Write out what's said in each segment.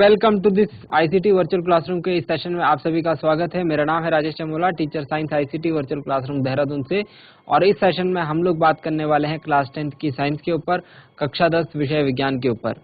Welcome to this ICT virtual classroom के इस session में आप सभी का स्वागत है। मेरा नाम है Rajesh Chamola, teacher science ICT virtual classroom Dehradun से। और इस सेशन में हम लोग बात करने वाले हैं क्लास 10th की साइंस के ऊपर, कक्षा 10 विषय विज्ञान के ऊपर।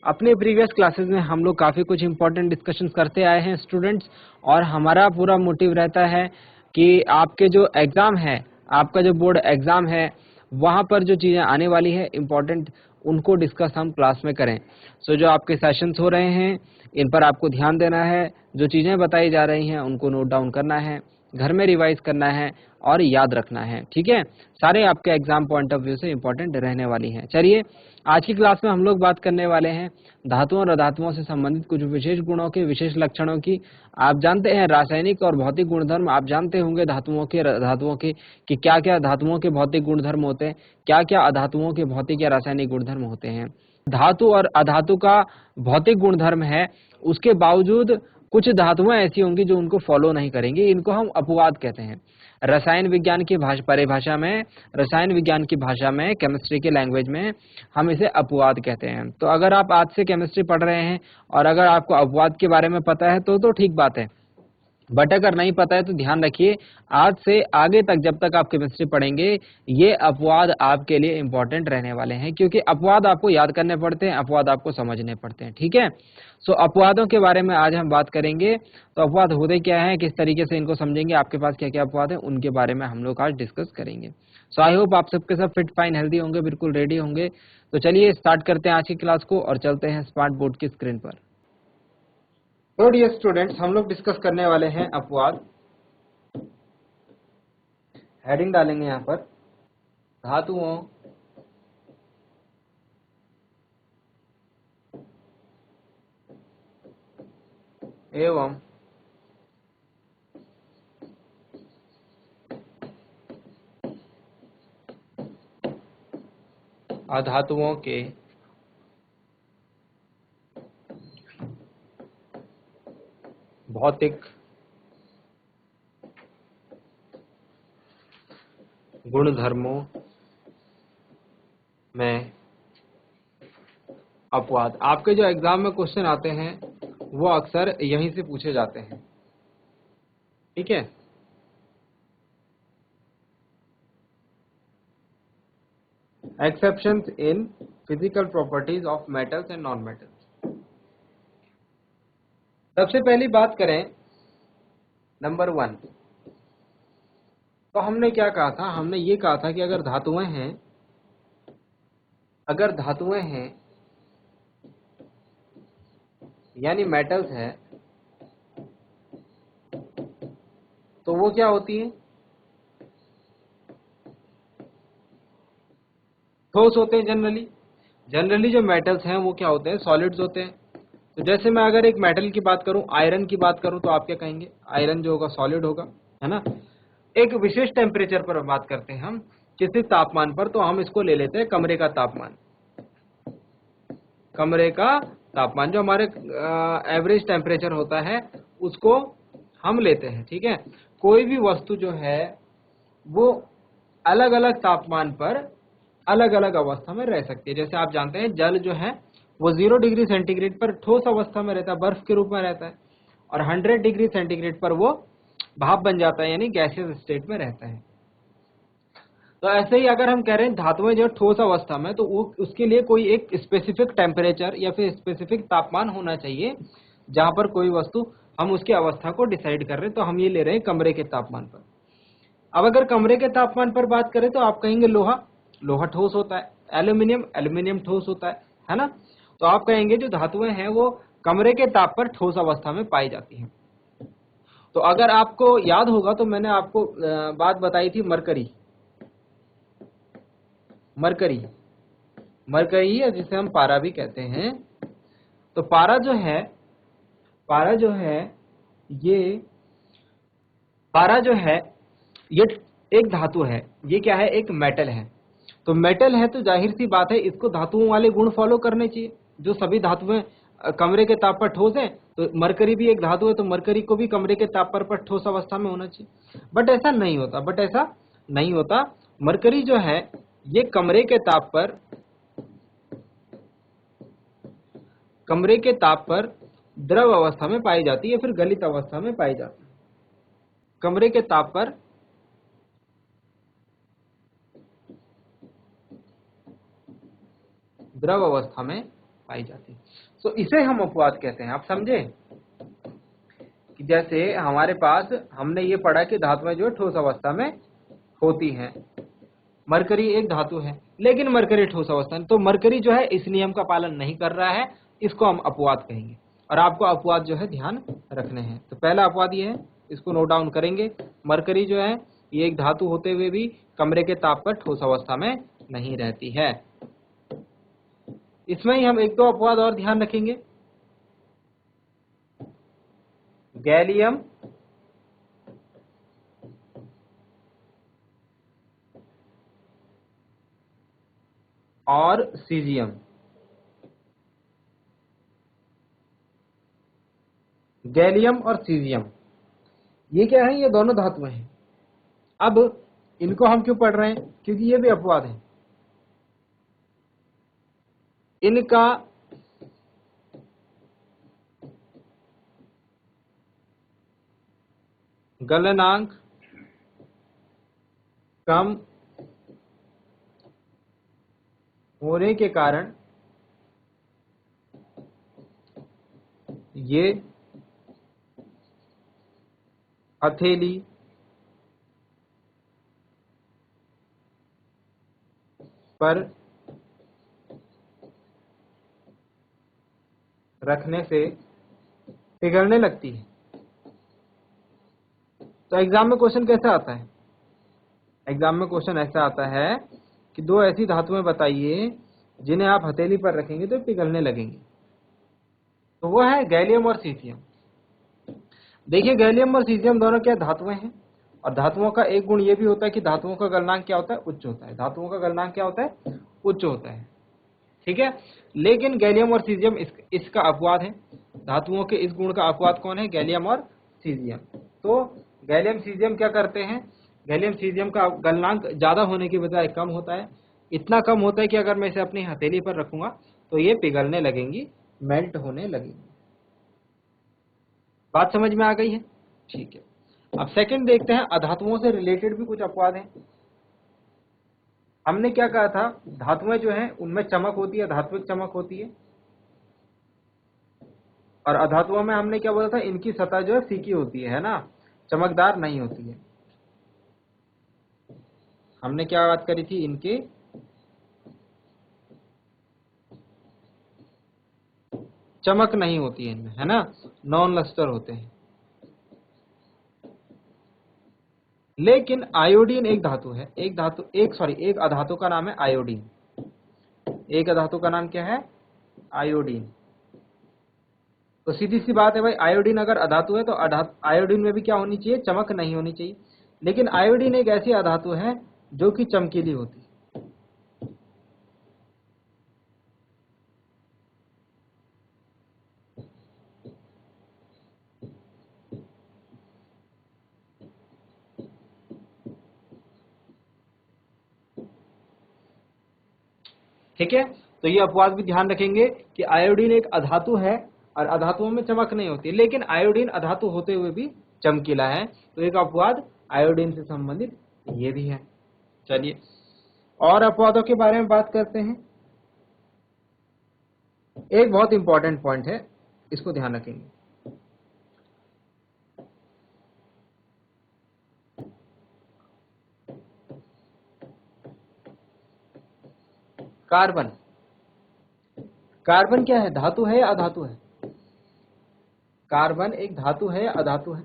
अपने प्रीवियस क्लासेस में हम लोग काफ़ी कुछ इंपॉर्टेंट डिस्कशन करते आए हैं स्टूडेंट्स, और हमारा पूरा मोटिव रहता है कि आपके जो एग्ज़ाम है, आपका जो बोर्ड एग्ज़ाम है, वहाँ पर जो चीज़ें आने वाली है इम्पॉर्टेंट, उनको डिस्कस हम क्लास में करें। सो जो आपके सेशंस हो रहे हैं इन पर आपको ध्यान देना है, जो चीज़ें बताई जा रही हैं उनको नोट डाउन करना है, घर में रिवाइज करना है और याद रखना है, ठीक है। सारे आपके एग्जाम पॉइंट ऑफ व्यू से इंपॉर्टेंट रहने वाली हैं। चलिए आज की क्लास में हम लोग बात करने वाले हैं धातुओं और अधातुओं से संबंधित कुछ विशेष गुणों के, विशेष लक्षणों की। आप जानते हैं रासायनिक और भौतिक गुणधर्म आप जानते होंगे धातुओं के कि क्या क्या धातुओं के भौतिक गुणधर्म होते हैं, क्या क्या अधातुओं के भौतिक या रासायनिक गुणधर्म होते हैं। धातु और अधातु का भौतिक गुणधर्म है, उसके बावजूद कुछ धातुएं ऐसी होंगी जो उनको फॉलो नहीं करेंगी, इनको हम अपवाद कहते हैं। रसायन विज्ञान की परिभाषा में, रसायन विज्ञान की भाषा में, केमिस्ट्री के लैंग्वेज में हम इसे अपवाद कहते हैं। तो अगर आप आज से केमिस्ट्री पढ़ रहे हैं और अगर आपको अपवाद के बारे में पता है तो ठीक बात है, बट अगर नहीं पता है तो ध्यान रखिए आज से आगे तक जब तक आप केमिस्ट्री पढ़ेंगे ये अपवाद आपके लिए इंपॉर्टेंट रहने वाले हैं, क्योंकि अपवाद आपको याद करने पड़ते हैं, अपवाद आपको समझने पड़ते हैं, ठीक है। सो अपवादों के बारे में आज हम बात करेंगे। तो अपवाद होते क्या है, किस तरीके से इनको समझेंगे, आपके पास क्या क्या अपवाद है, उनके बारे में हम लोग आज डिस्कस करेंगे। सो आई होप आप सबके सब फिट फाइन हेल्दी होंगे, बिल्कुल रेडी होंगे। तो चलिए स्टार्ट करते हैं आज की क्लास को और चलते हैं स्मार्ट बोर्ड की स्क्रीन पर। तो डियर स्टूडेंट्स, हम लोग डिस्कस करने वाले हैं अपवाद। हेडिंग डालेंगे यहाँ पर धातुओं एवं अधातुओं के भौतिक गुणधर्मों में अपवाद। आपके जो एग्जाम में क्वेश्चन आते हैं वो अक्सर यहीं से पूछे जाते हैं, ठीक है। Exceptions in physical properties of metals and non metals. सबसे पहली बात करें नंबर 1, तो हमने क्या कहा था, हमने ये कहा था कि अगर धातुएं हैं यानी मेटल्स है तो वो क्या होती है, ठोस होते हैं। जनरली जो मेटल्स हैं वो क्या होते हैं, सॉलिड्स होते हैं। तो जैसे मैं अगर एक मेटल की बात करूं, आयरन की बात करूं, तो आप क्या कहेंगे, आयरन जो होगा सॉलिड होगा, है ना। एक विशेष टेम्परेचर पर बात करते हैं हम, किसी तापमान पर, तो हम इसको ले लेते हैं कमरे का तापमान। कमरे का तापमान जो हमारे एवरेज टेम्परेचर होता है उसको हम लेते हैं, ठीक है। कोई भी वस्तु जो है वो अलग अलग तापमान पर अलग अलग अवस्था में रह सकती है। जैसे आप जानते हैं जल जो है वो 0 डिग्री सेंटीग्रेड पर ठोस अवस्था में रहता है, बर्फ के रूप में रहता है, और 100 डिग्री सेंटीग्रेड पर वो भाप बन जाता है, यानी गैसियस स्टेट में रहता है। तो ऐसे ही अगर हम कह रहे हैं धातुएं जो ठोस अवस्था में, तो उसके लिए कोई एक स्पेसिफिक टेम्परेचर या फिर स्पेसिफिक तापमान होना चाहिए जहां पर कोई वस्तु, हम उसकी अवस्था को डिसाइड कर रहे हैं। तो हम ये ले रहे हैं कमरे के तापमान पर। अब अगर कमरे के तापमान पर बात करें तो आप कहेंगे लोहा ठोस होता है, एल्यूमिनियम ठोस होता है ना। तो आप कहेंगे जो धातुएं हैं वो कमरे के ताप पर ठोस अवस्था में पाई जाती हैं। तो अगर आपको याद होगा तो मैंने आपको बात बताई थी मरकरी है, जिसे हम पारा भी कहते हैं। तो पारा जो है ये एक धातु है, ये क्या है, एक मेटल है। तो मेटल है तो जाहिर सी बात है इसको धातुओं वाले गुण फॉलो करने चाहिए। जो सभी धातुएं कमरे के ताप पर ठोस है, तो मरकरी भी एक धातु है, तो मरकरी को भी कमरे के ताप पर ठोस अवस्था में होना चाहिए। बट ऐसा नहीं होता। मरकरी जो है ये कमरे के ताप पर द्रव अवस्था में पाई जाती है, फिर गलित अवस्था में पाई जाती है। कमरे के ताप पर द्रव अवस्था में पाई जाती है। तो इसे हम अपवाद कहते हैं। आप समझे कि जैसे हमारे पास हमने ये पढ़ा कि धातुएं जो ठोस अवस्था में होती हैं। मरकरी एक धातु है लेकिन मरकरी ठोस अवस्था में, तो मरकरी जो है इस नियम का पालन नहीं कर रहा है, इसको हम अपवाद कहेंगे। और आपको अपवाद जो है ध्यान रखने हैं। तो पहला अपवाद ये है, इसको नोट डाउन करेंगे। मरकरी जो है ये एक धातु होते हुए भी कमरे के ताप पर ठोस अवस्था में नहीं रहती है। इसमें ही हम एक दो अपवाद और ध्यान रखेंगे। गैलियम और सीजियम। गैलियम और सीजियम ये क्या है? ये दोनों धातुएं हैं। अब इनको हम क्यों पढ़ रहे हैं? क्योंकि ये भी अपवाद है। इनका गलनांक कम होने के कारण ये हथेली पर रखने से पिघलने लगती है। तो एग्जाम में क्वेश्चन कैसा आता है? एग्जाम में क्वेश्चन ऐसा आता है कि दो ऐसी धातुएं बताइए जिन्हें आप हथेली पर रखेंगे तो पिघलने लगेंगे। तो वो है गैलियम और सीजियम। देखिए गैलियम और सीजियम दोनों क्या धातुएं हैं, और धातुओं का एक गुण ये भी होता है कि धातुओं का गलनांक क्या होता है? उच्च होता है। धातुओं का गलनांक क्या होता है? उच्च होता है। ठीक है, लेकिन गैलियम और सीजियम इसका अपवाद है। धातुओं के इस गुण का अपवाद कौन है? गैलियम और सीजियम। तो गैलियम सीजियम क्या करते हैं? गैलियम सीजियम का गलनांक ज्यादा होने की बजाय कम होता है। इतना कम होता है कि अगर मैं इसे अपनी हथेली पर रखूंगा तो ये पिघलने लगेंगी, मेल्ट होने लगेंगी। बात समझ में आ गई है? ठीक है, अब सेकंड देखते हैं। अधातुओं से रिलेटेड भी कुछ अपवाद हैं। हमने क्या कहा था? धातुएं जो हैं उनमें चमक होती है, धात्विक चमक होती है। और अधातुओं में हमने क्या बोला था? इनकी सतह जो है फीकी होती है ना, चमकदार नहीं होती है। हमने क्या बात करी थी? इनकी चमक नहीं होती है इनमें, है ना, नॉन लस्टर होते हैं। लेकिन आयोडीन एक धातु है, एक अधातु का नाम है आयोडीन। एक अधातु का नाम क्या है? आयोडीन। तो सीधी सी बात है भाई, आयोडीन अगर अधातु है तो आयोडीन में भी क्या होनी चाहिए? चमक नहीं होनी चाहिए। लेकिन आयोडीन एक ऐसी अधातु है जो कि चमकीली होती है। ठीक है, तो ये अपवाद भी ध्यान रखेंगे कि आयोडीन एक अधातु है और अधातुओं में चमक नहीं होती, लेकिन आयोडीन अधातु होते हुए भी चमकीला है। तो एक अपवाद आयोडीन से संबंधित ये भी है। चलिए और अपवादों के बारे में बात करते हैं। एक बहुत इंपॉर्टेंट पॉइंट है, इसको ध्यान रखेंगे। कार्बन। कार्बन क्या है? धातु है या अधातु है? कार्बन एक धातु है या अधातु है?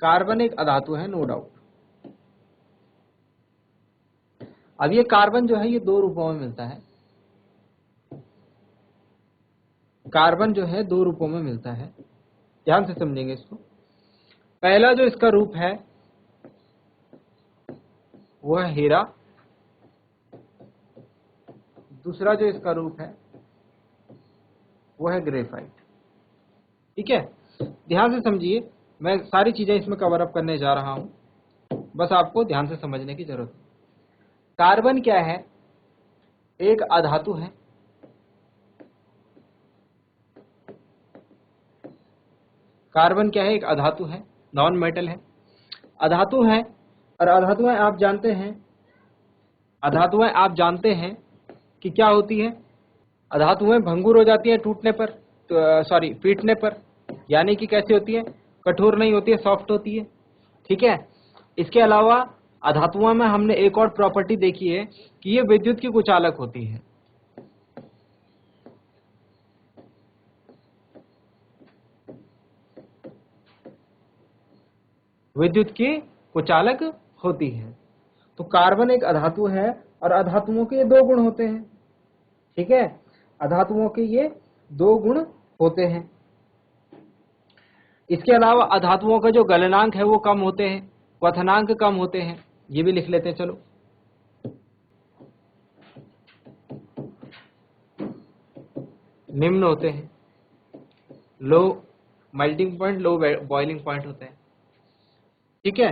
कार्बन एक अधातु है, नो डाउट। अब ये कार्बन जो है ये दो रूपों में मिलता है। कार्बन जो है दो रूपों में मिलता है, ध्यान से समझेंगे इसको। पहला जो इसका रूप है वो है हीरा। दूसरा जो इसका रूप है वो है ग्रेफाइट। ठीक है, ध्यान से समझिए, मैं सारी चीजें इसमें कवर अप करने जा रहा हूं, बस आपको ध्यान से समझने की जरूरत है। कार्बन क्या है? एक अधातु है। कार्बन क्या है, एक अधातु है, नॉन मेटल है, अधातु है। और अधातुएं आप जानते हैं, अधातुएं आप जानते हैं कि क्या होती है, अधातुएं भंगुर हो जाती है टूटने पर, सॉरी पीटने पर, यानी कि कैसी होती है, कठोर नहीं होती है, सॉफ्ट होती है। ठीक है। इसके अलावा अधातुओं में हमने एक और प्रॉपर्टी देखी है कि ये विद्युत की कुचालक होती है। विद्युत की कुचालक होती है। तो कार्बन एक अधातु है और अधातुओं के ये दो गुण होते हैं। ठीक है, अधातुओं के ये दो गुण होते हैं। इसके अलावा अधातुओं का जो गलनांक है वो कम होते हैं, क्वथनांक कम होते हैं, ये भी लिख लेते हैं। चलो, निम्न होते हैं, low melting point, low boiling point होते हैं। ठीक है।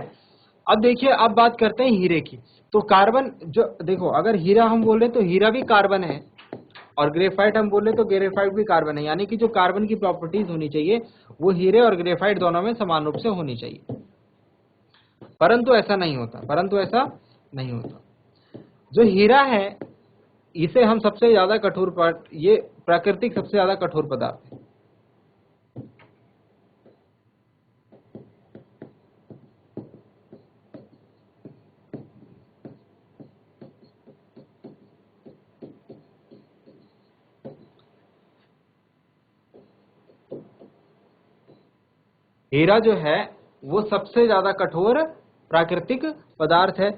अब देखिए, अब बात करते हैं हीरे की। तो कार्बन जो देखो, अगर हीरा हम बोले तो हीरा भी कार्बन है, और ग्रेफाइट हम बोले तो ग्रेफाइट भी कार्बन है। यानी कि जो कार्बन की प्रॉपर्टीज होनी चाहिए वो हीरे और ग्रेफाइट दोनों में समान रूप से होनी चाहिए, परंतु ऐसा नहीं होता, जो हीरा है इसे हम सबसे ज्यादा कठोर ये प्राकृतिक सबसे ज्यादा कठोर पदार्थ है। हीरा जो है वो सबसे ज्यादा कठोर प्राकृतिक पदार्थ है।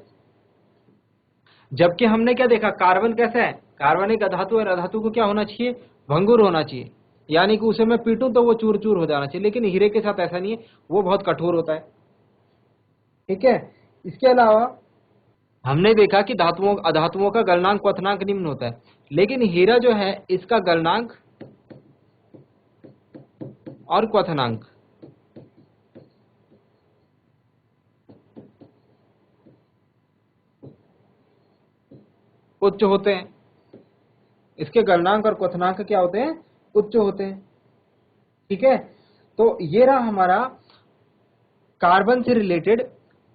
जबकि हमने क्या देखा, कार्बन कैसा है, कार्बन एक अधातु है, अधातु को क्या होना चाहिए, भंगुर होना चाहिए, यानी कि उसे मैं पीटूं तो वो चूर चूर हो जाना चाहिए। लेकिन हीरे के साथ ऐसा नहीं है, वो बहुत कठोर होता है। ठीक है। इसके अलावा हमने देखा कि धातुओं अधातुओं का गलनांक क्वथनांक निम्न होता है, लेकिन हीरा जो है इसका गलनांक और क्वथनांक उच्च होते हैं। इसके गलनांक और क्वथनांक क्या होते हैं, उच्च होते हैं। ठीक है। तो ये रहा हमारा कार्बन से रिलेटेड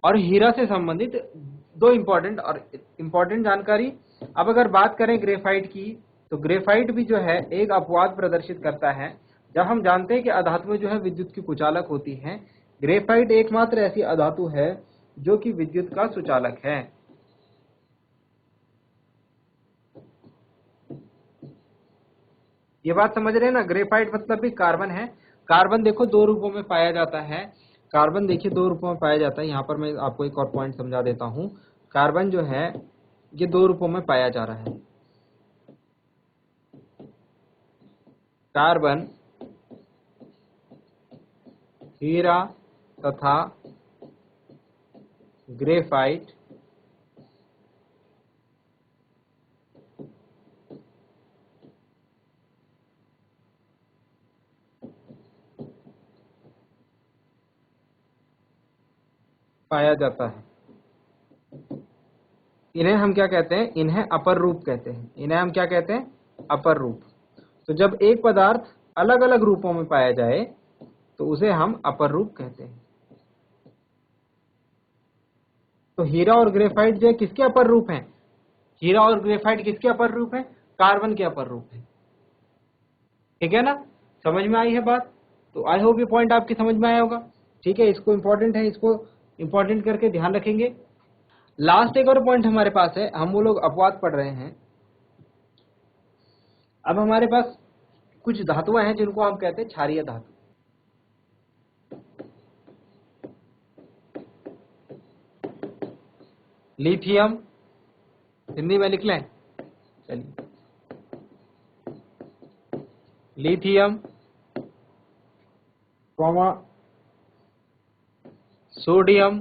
और हीरा से संबंधित दो इंपॉर्टेंट जानकारी। अब अगर बात करें ग्रेफाइट की, तो ग्रेफाइट भी जो है एक अपवाद प्रदर्शित करता है। जब हम जानते हैं कि अधातुएं जो है विद्युत की कुचालक होती हैं, ग्रेफाइट एकमात्र ऐसी अधातु है जो कि विद्युत का सुचालक है। ये बात समझ रहे हैं ना, ग्रेफाइट मतलब भी कार्बन है। कार्बन देखो दो रूपों में पाया जाता है, कार्बन देखिए दो रूपों में पाया जाता है। यहाँ पर मैं आपको एक और पॉइंट समझा देता हूँ। कार्बन जो है ये दो रूपों में पाया जा रहा है। कार्बन हीरा तथा ग्रेफाइट पाया जाता है। इन्हें हम क्या कहते हैं, इन्हें अपर रूप कहते हैं। इन्हें हम क्या कहते हैं, अपर रूप। तो जब एक पदार्थ अलग अलग रूपों में पाया जाए तो उसे हम अपर रूप कहते हैं। तो हीरा और ग्रेफाइट जो है किसके अपर रूप हैं, हीरा और ग्रेफाइट किसके अपर रूप हैं, कार्बन के अपर रूप हैं। ठीक है ना, समझ में आई है बात। तो आई होप ये पॉइंट आपकी समझ में आया होगा। ठीक है, इसको इंपॉर्टेंट है, इसको इंपॉर्टेंट करके ध्यान रखेंगे। लास्ट एक और पॉइंट हमारे पास है, हम वो लोग अपवाद पढ़ रहे हैं। अब हमारे पास कुछ धातुएं हैं जिनको हम कहते हैं क्षारीय धातु। लिथियम, हिंदी में लिख लें, चलिए, लिथियम, सोडियम,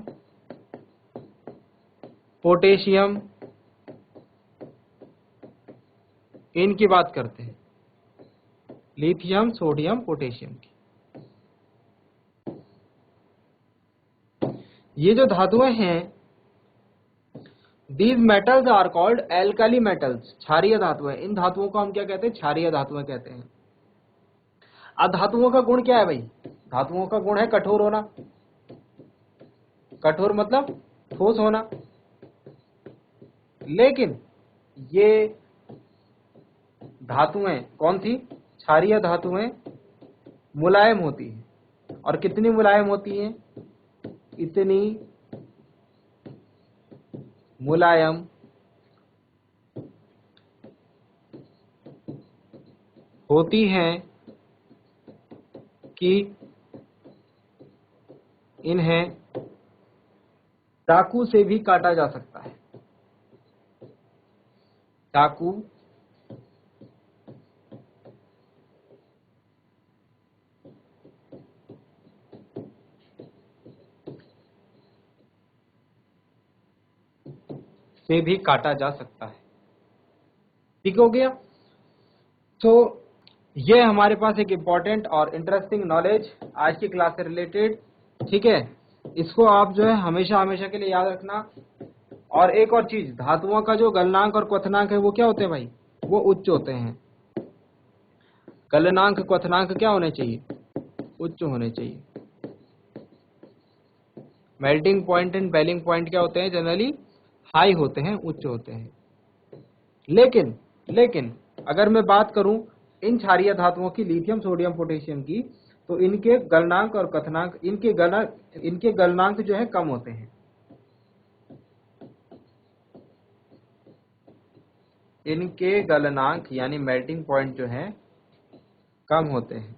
पोटेशियम, इनकी बात करते हैं, लिथियम, सोडियम, पोटेशियम की। ये जो धातुएं हैं, these metals are called alkali metals, क्षारीय धातुएं। इन धातुओं को हम क्या कहते हैं, क्षारीय धातुएं कहते हैं। अब धातुओं का गुण क्या है भाई, धातुओं का गुण है कठोर होना, कठोर मतलब ठोस होना, लेकिन ये धातुएं कौन थी, क्षारीय धातुएं मुलायम होती हैं। और कितनी मुलायम होती हैं, इतनी मुलायम होती हैं कि इन्हें चाकू से भी काटा जा सकता है, चाकू से भी काटा जा सकता है। ठीक हो गया। तो ये हमारे पास एक इम्पॉर्टेंट और इंटरेस्टिंग नॉलेज आज की क्लास से रिलेटेड। ठीक है, इसको आप जो है हमेशा हमेशा के लिए याद रखना। और एक और चीज, धातुओं का जो गलनांक और क्वथनांक है वो क्या होते हैं भाई, वो उच्च होते हैं। गलनांक क्वथनांक क्या होने चाहिए, उच्च होने चाहिए। Melting point and boiling point क्या होते हैं, जनरली हाई होते हैं, उच्च होते हैं। लेकिन अगर मैं बात करूं इन क्षारीय धातुओं की, लिथियम सोडियम पोटेशियम की, तो इनके गलनांक और क्वथनांक, इनके गलनांक जो है कम होते हैं, इनके गलनांक यानी मेल्टिंग पॉइंट जो है कम होते हैं।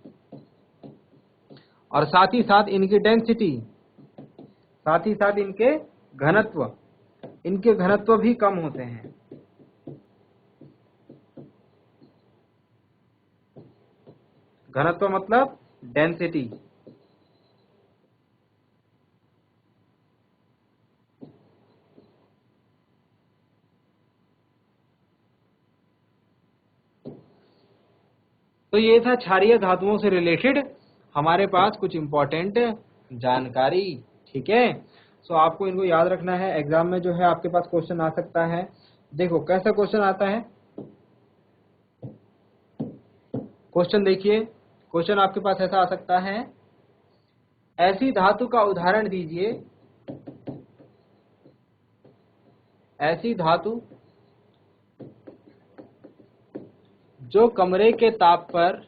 और साथ ही साथ इनकी डेंसिटी, साथ ही साथ इनके घनत्व भी कम होते हैं। घनत्व मतलब डेंसिटी। तो ये था क्षारीय धातुओं से रिलेटेड हमारे पास कुछ इंपॉर्टेंट जानकारी। ठीक है, सो आपको इनको याद रखना है। एग्जाम में जो है आपके पास क्वेश्चन आ सकता है। देखो कैसा क्वेश्चन आता है, क्वेश्चन देखिए, क्वेश्चन आपके पास ऐसा आ सकता है, ऐसी धातु का उदाहरण दीजिए, ऐसी धातु जो कमरे के ताप पर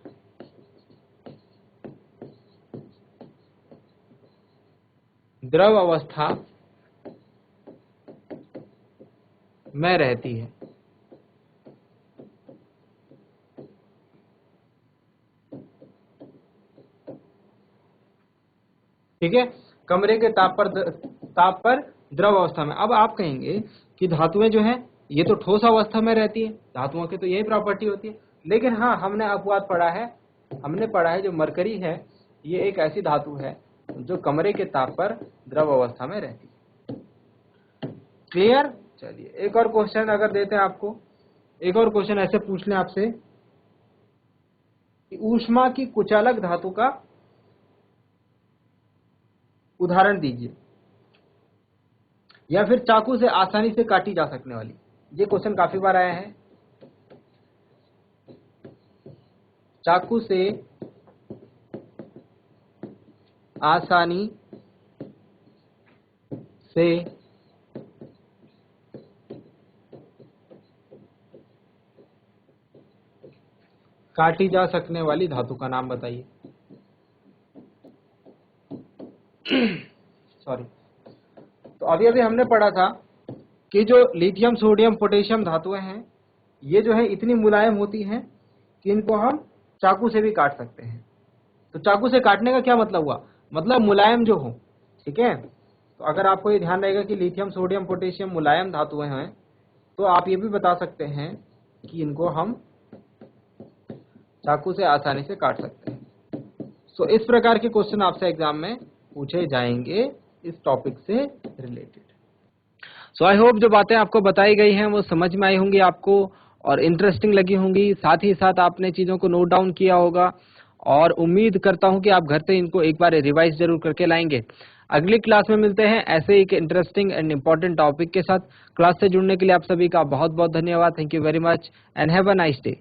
द्रव अवस्था में रहती है। ठीक है, कमरे के ताप पर द्रव अवस्था में। अब आप कहेंगे कि धातुएं जो हैं ये तो ठोस अवस्था में रहती है, धातुओं की तो यही प्रॉपर्टी होती है। लेकिन हाँ, हमने अपवाद पढ़ा है, जो मरकरी है ये एक ऐसी धातु है जो कमरे के ताप पर द्रव अवस्था में रहती है। क्लियर। चलिए एक और क्वेश्चन अगर देते हैं आपको, एक और क्वेश्चन ऐसे पूछ लें आपसे कि ऊष्मा की कुचालक धातु का उदाहरण दीजिए, या फिर चाकू से आसानी से काटी जा सकने वाली। ये क्वेश्चन काफी बार आया है। चाकू से आसानी से काटी जा सकने वाली धातु का नाम बताइए। सॉरी, तो अभी हमने पढ़ा था कि जो लिथियम सोडियम पोटेशियम धातुएं हैं ये जो है इतनी मुलायम होती हैं कि इनको हम चाकू से भी काट सकते हैं। तो चाकू से काटने का क्या मतलब हुआ, मतलब मुलायम जो हो। ठीक है, तो अगर आपको ये ध्यान रहेगा कि लिथियम सोडियम पोटेशियम मुलायम धातुएं हैं, तो आप ये भी बता सकते हैं कि इनको हम चाकू से आसानी से काट सकते हैं। सो इस प्रकार के क्वेश्चन आपसे एग्जाम में पूछे जाएंगे इस टॉपिक से रिलेटेड। सो आई होप जो बातें आपको बताई गई हैं वो समझ में आई होंगी आपको और इंटरेस्टिंग लगी होंगी। साथ ही साथ आपने चीज़ों को नोट डाउन किया होगा और उम्मीद करता हूं कि आप घर से इनको एक बार रिवाइज जरूर करके लाएंगे। अगली क्लास में मिलते हैं ऐसे एक इंटरेस्टिंग एंड इम्पोर्टेंट टॉपिक के साथ। क्लास से जुड़ने के लिए आप सभी का बहुत बहुत धन्यवाद। Thank you very much and have a nice day.